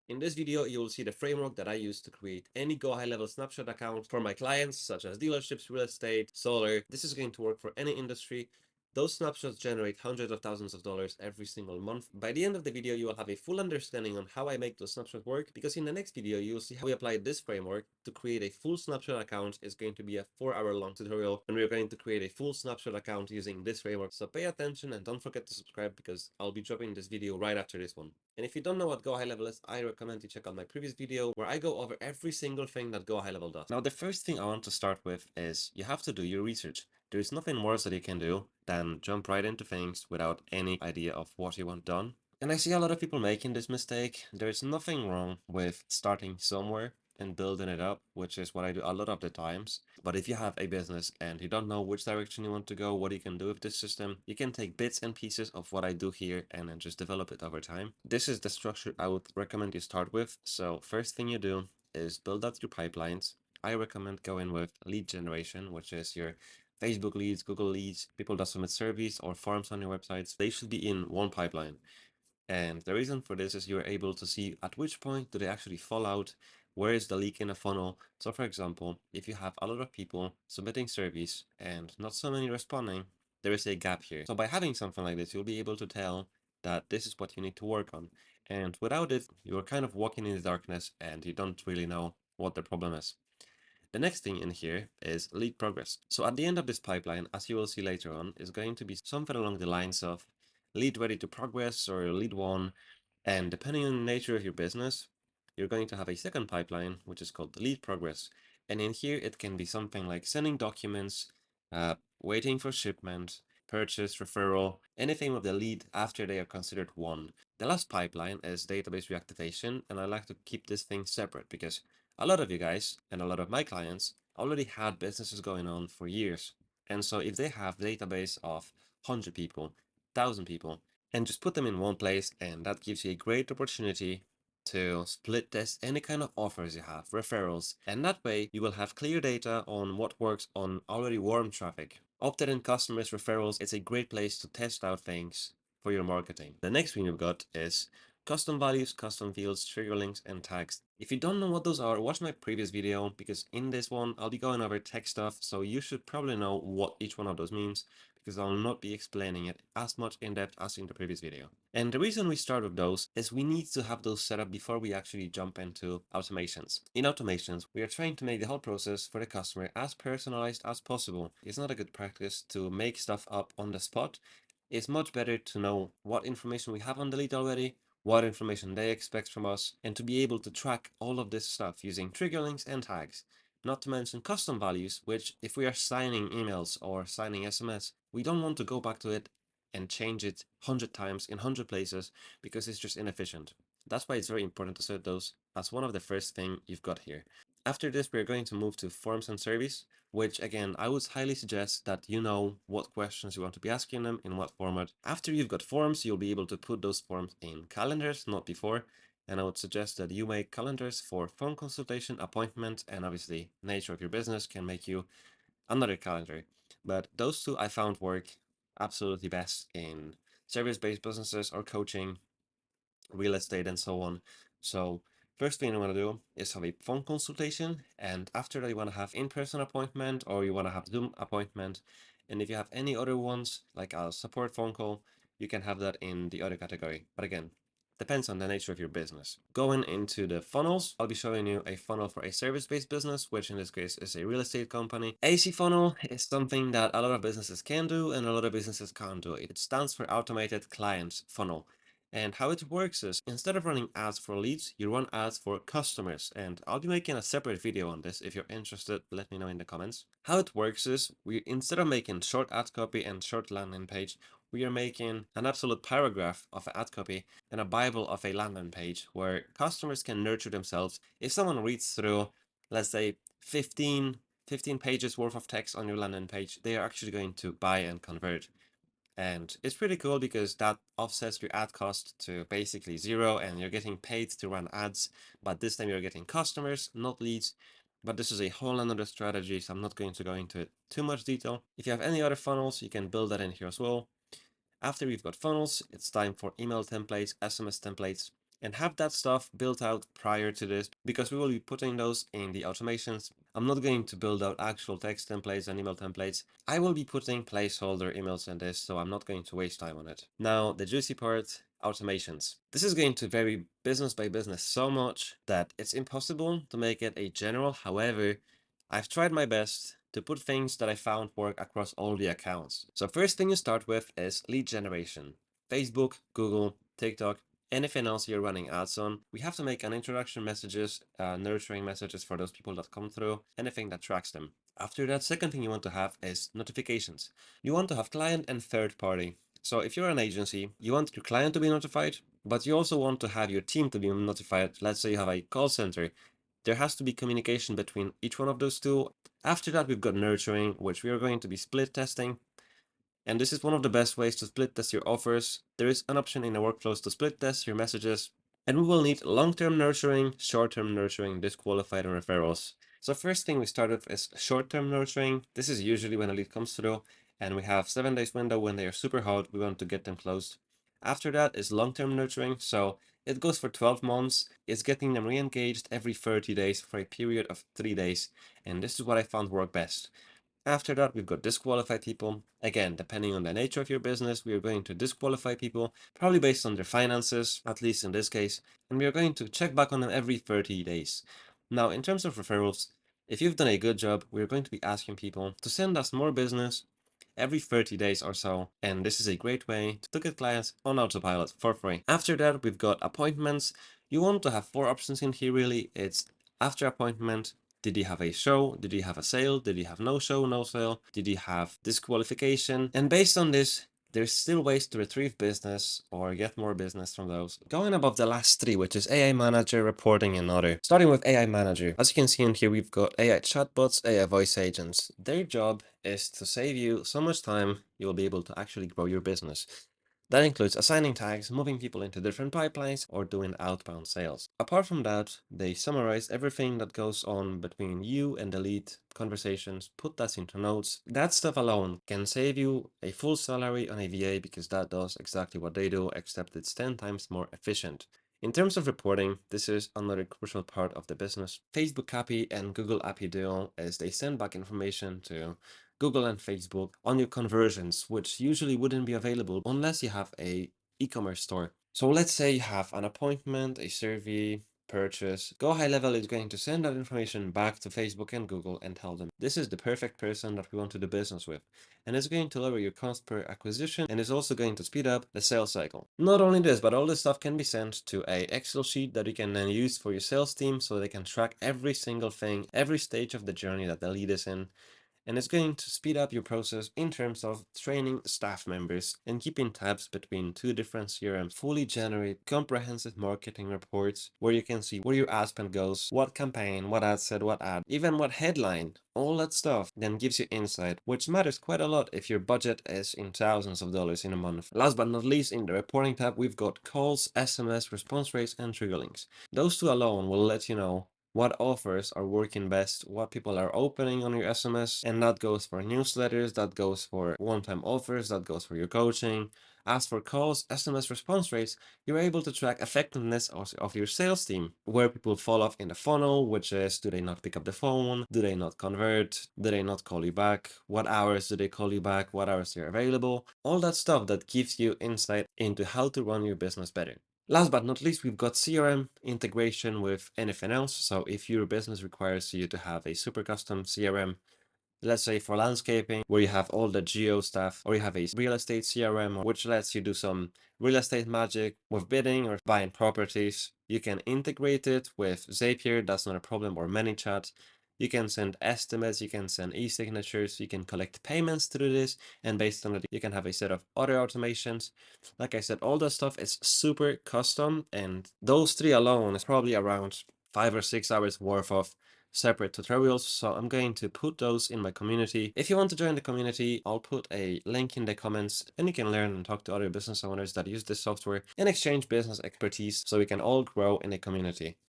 In this video, you will see the framework that I use to create any GoHighLevel snapshot account for my clients, such as dealerships, real estate, solar. This is going to work for any industry. Those snapshots generate hundreds of thousands of dollars every single month. By the end of the video, you will have a full understanding on how I make those snapshots work, because in the next video, you will see how we apply this framework to create a full snapshot account. It's going to be a 4-hour long tutorial, and we're going to create a full snapshot account using this framework. So pay attention and don't forget to subscribe, because I'll be dropping this video right after this one. And if you don't know what GoHighLevel is, I recommend you check out my previous video where I go over every single thing that GoHighLevel does. Now, the first thing I want to start with is you have to do your research. There is nothing worse that you can do than jump right into things without any idea of what you want done. And I see a lot of people making this mistake. There's nothing wrong with starting somewhere and building it up, which is what I do a lot of the times. But if you have a business and you don't know which direction you want to go, what you can do with this system, you can take bits and pieces of what I do here and then just develop it over time. This is the structure I would recommend you start with. So first thing you do is build out your pipelines. I recommend going with lead generation, which is your Facebook leads, Google leads, people that submit surveys or forms on your websites. They should be in one pipeline. And the reason for this is you're able to see at which point do they actually fall out, where is the leak in the funnel. So for example, if you have a lot of people submitting surveys and not so many responding, there is a gap here. So by having something like this, you'll be able to tell that this is what you need to work on. And without it, you're kind of walking in the darkness and you don't really know what the problem is. The next thing in here is lead progress. So at the end of this pipeline, as you will see later on, is going to be something along the lines of lead ready to progress or lead one. And depending on the nature of your business, you're going to have a second pipeline, which is called the lead progress. And in here, it can be something like sending documents, waiting for shipment, purchase, referral, anything with the lead after they are considered one. The last pipeline is database reactivation, and I like to keep this thing separate because a lot of you guys and a lot of my clients already had businesses going on for years. And so if they have a database of 100 people, 1,000 people, and just put them in one place, and that gives you a great opportunity to split test any kind of offers you have, referrals, and that way you will have clear data on what works on already warm traffic. Opted-in customers, referrals, it's a great place to test out things for your marketing. The next thing you've got is custom values, custom fields, trigger links, and tags. If you don't know what those are, watch my previous video, because in this one, I'll be going over tech stuff, so you should probably know what each one of those means, because I'll not be explaining it as much in depth as in the previous video. And the reason we start with those is we need to have those set up before we actually jump into automations. In automations, we are trying to make the whole process for the customer as personalized as possible. It's not a good practice to make stuff up on the spot. It's much better to know what information we have on the lead already, what information they expect from us, and to be able to track all of this stuff using trigger links and tags. Not to mention custom values, which if we are signing emails or signing SMS, we don't want to go back to it and change it 100 times in 100 places because it's just inefficient. That's why it's very important to set those as one of the first thing you've got here. After this, we're going to move to forms and surveys, which again, I would highly suggest that you know what questions you want to be asking them in what format. After you've got forms, you'll be able to put those forms in calendars, not before. And I would suggest that you make calendars for phone consultation, appointment, and obviously nature of your business can make you another calendar. But those two I found work absolutely best in service-based businesses or coaching, real estate, and so on. So first thing you want to do is have a phone consultation, and after that you want to have in-person appointment or you want to have Zoom appointment. And if you have any other ones, like a support phone call, you can have that in the other category. But again, depends on the nature of your business. Going into the funnels, I'll be showing you a funnel for a service-based business, which in this case is a real estate company. AC funnel is something that a lot of businesses can do and a lot of businesses can't do. It stands for Automated Client Funnel. And how it works is, instead of running ads for leads, you run ads for customers. And I'll be making a separate video on this. If you're interested, let me know in the comments. How it works is, instead of making short ad copy and short landing page, we are making an absolute paragraph of ad copy and a Bible of a landing page where customers can nurture themselves. If someone reads through, let's say, 15 pages worth of text on your landing page, they are actually going to buy and convert. And it's pretty cool because that offsets your ad cost to basically zero and you're getting paid to run ads, but this time you're getting customers, not leads. But this is a whole another strategy, so I'm not going to go into it too much detail. If you have any other funnels, you can build that in here as well. After we've got funnels, it's time for email templates, SMS templates. and have that stuff built out prior to this, because we will be putting those in the automations. I'm not going to build out actual text templates and email templates. I will be putting placeholder emails in this, so I'm not going to waste time on it. Now, the juicy part, automations. This is going to vary business by business so much that it's impossible to make it a general. However, I've tried my best to put things that I found work across all the accounts. So first thing you start with is lead generation. Facebook, Google, TikTok, anything else you're running ads on, we have to make an introduction messages, nurturing messages for those people that come through, anything that tracks them. After that, second thing you want to have is notifications. You want to have client and third party. So if you're an agency, you want your client to be notified, but you also want to have your team to be notified. Let's say you have a call center. There has to be communication between each one of those two. After that, we've got nurturing, which we are going to be split testing. And this is one of the best ways to split test your offers. There is an option in the workflows to split test your messages. And we will need long-term nurturing, short-term nurturing, disqualified, and referrals. So first thing we start with is short-term nurturing. This is usually when a lead comes through and we have 7 days window when they are super hot, we want to get them closed. After that is long-term nurturing. So it goes for 12 months. It's getting them re-engaged every 30 days for a period of 3 days. And this is what I found work best. After that, we've got disqualified people. Again, depending on the nature of your business, we are going to disqualify people, probably based on their finances, at least in this case, and we are going to check back on them every 30 days. Now, in terms of referrals, if you've done a good job, we're going to be asking people to send us more business every 30 days or so, and this is a great way to get clients on autopilot for free. After that, we've got appointments. You want to have 4 options in here really. It's after appointment, did you have a show? Did you have a sale? Did you have no show, no sale? Did you have disqualification? And based on this, there's still ways to retrieve business or get more business from those. Going above the last 3, which is AI Manager, Reporting, and Other. Starting with AI Manager. As you can see in here, we've got AI chatbots, AI voice agents. Their job is to save you so much time, you will be able to actually grow your business. That includes assigning tags, moving people into different pipelines, or doing outbound sales. Apart from that, they summarize everything that goes on between you and the lead conversations, put that into notes. That stuff alone can save you a full salary on a VA because that does exactly what they do, except it's 10 times more efficient. In terms of reporting, this is another crucial part of the business. Facebook API and Google API Duo as they send back information to Google and Facebook on your conversions, which usually wouldn't be available unless you have a e-commerce store. So let's say you have an appointment, a survey, purchase. GoHighLevel is going to send that information back to Facebook and Google and tell them this is the perfect person that we want to do business with. And it's going to lower your cost per acquisition and is also going to speed up the sales cycle. Not only this, but all this stuff can be sent to a Excel sheet that you can then use for your sales team so they can track every single thing, every stage of the journey that the lead is in. And it's going to speed up your process in terms of training staff members and keeping tabs between 2 different CRMs. Fully generate comprehensive marketing reports where you can see where your ad spend goes, what campaign, what ad set, what ad, even what headline, all that stuff then gives you insight, which matters quite a lot if your budget is in thousands of dollars in a month. Last but not least, in the reporting tab, we've got calls, SMS, response rates, and trigger links. Those 2 alone will let you know what offers are working best, what people are opening on your SMS, and that goes for newsletters, that goes for one-time offers, that goes for your coaching. As for calls, SMS response rates, you're able to track effectiveness of your sales team, where people fall off in the funnel, which is, do they not pick up the phone, do they not convert, do they not call you back, what hours do they call you back, what hours they're available, all that stuff that gives you insight into how to run your business better. Last but not least, we've got CRM integration with anything else. So if your business requires you to have a super custom CRM, let's say for landscaping, where you have all the geo stuff, or you have a real estate CRM, which lets you do some real estate magic with bidding or buying properties, you can integrate it with Zapier, that's not a problem, or ManyChat. You can send estimates, you can send e-signatures, you can collect payments through this, and based on it, you can have a set of other automations. Like I said, all that stuff is super custom, and those 3 alone is probably around 5 or 6 hours worth of separate tutorials, so I'm going to put those in my community. If you want to join the community, I'll put a link in the comments and you can learn and talk to other business owners that use this software and exchange business expertise so we can all grow in a community.